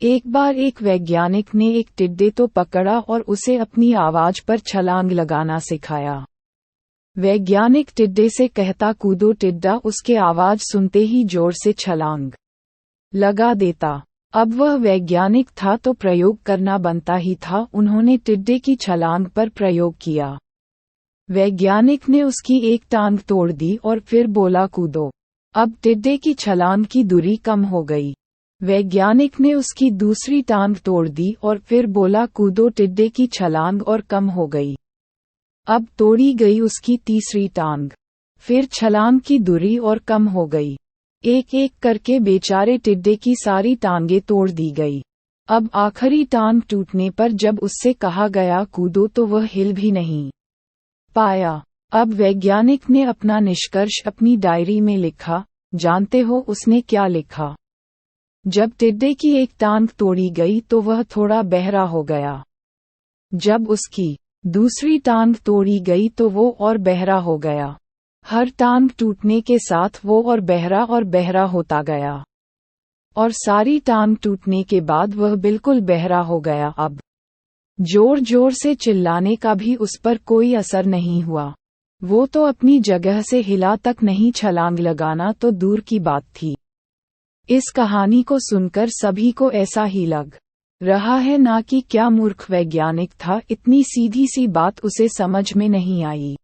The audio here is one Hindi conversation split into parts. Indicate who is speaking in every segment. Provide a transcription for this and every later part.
Speaker 1: एक बार एक वैज्ञानिक ने एक टिड्डे तो पकड़ा और उसे अपनी आवाज पर छलांग लगाना सिखाया। वैज्ञानिक टिड्डे से कहता कूदो, टिड्डा उसके आवाज सुनते ही जोर से छलांग लगा देता। अब वह वैज्ञानिक था तो प्रयोग करना बनता ही था। उन्होंने टिड्डे की छलांग पर प्रयोग किया। वैज्ञानिक ने उसकी एक टांग तोड़ दी और फिर बोला कूदो। अब टिड्डे की छलांग की दूरी कम हो गई। वैज्ञानिक ने उसकी दूसरी टांग तोड़ दी और फिर बोला कूदो, टिड्डे की छलांग और कम हो गई। अब तोड़ी गई उसकी तीसरी टांग, फिर छलांग की दूरी और कम हो गई। एक एक करके बेचारे टिड्डे की सारी टांगें तोड़ दी गई। अब आखिरी टांग टूटने पर जब उससे कहा गया कूदो तो वह हिल भी नहीं पाया। अब वैज्ञानिक ने अपना निष्कर्ष अपनी डायरी में लिखा। जानते हो उसने क्या लिखा? जब टिड्डे की एक टांग तोड़ी गई तो वह थोड़ा बहरा हो गया। जब उसकी दूसरी टांग तोड़ी गई तो वो और बहरा हो गया। हर टांग टूटने के साथ वो और बहरा होता गया। और सारी टांग टूटने के बाद वह बिल्कुल बहरा हो गया। अब जोर जोर से चिल्लाने का भी उस पर कोई असर नहीं हुआ। वो तो अपनी जगह से हिला तक नहीं, छलांग लगाना तो दूर की बात थी। इस कहानी को सुनकर सभी को ऐसा ही लग रहा है ना कि क्या मूर्ख वैज्ञानिक था, इतनी सीधी सी बात उसे समझ में नहीं आई।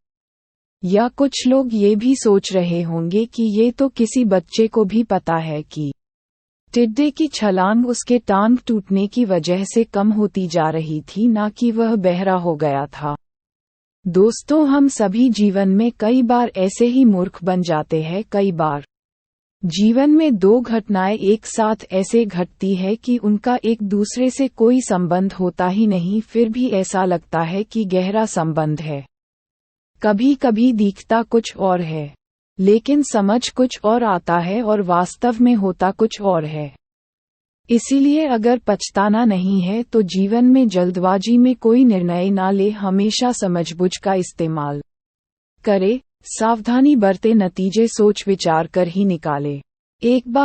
Speaker 1: या कुछ लोग ये भी सोच रहे होंगे कि ये तो किसी बच्चे को भी पता है कि टिड्डे की छलांग उसके टांग टूटने की वजह से कम होती जा रही थी, ना कि वह बहरा हो गया था। दोस्तों, हम सभी जीवन में कई बार ऐसे ही मूर्ख बन जाते हैं। कई बार जीवन में दो घटनाएं एक साथ ऐसे घटती है कि उनका एक दूसरे से कोई संबंध होता ही नहीं, फिर भी ऐसा लगता है कि गहरा संबंध है। कभी कभी दिखता कुछ और है, लेकिन समझ कुछ और आता है और वास्तव में होता कुछ और है। इसीलिए अगर पछताना नहीं है तो जीवन में जल्दबाजी में कोई निर्णय ना ले, हमेशा समझबूझ का इस्तेमाल करे, सावधानी बरते, नतीजे सोच विचार कर ही निकाले। एक बार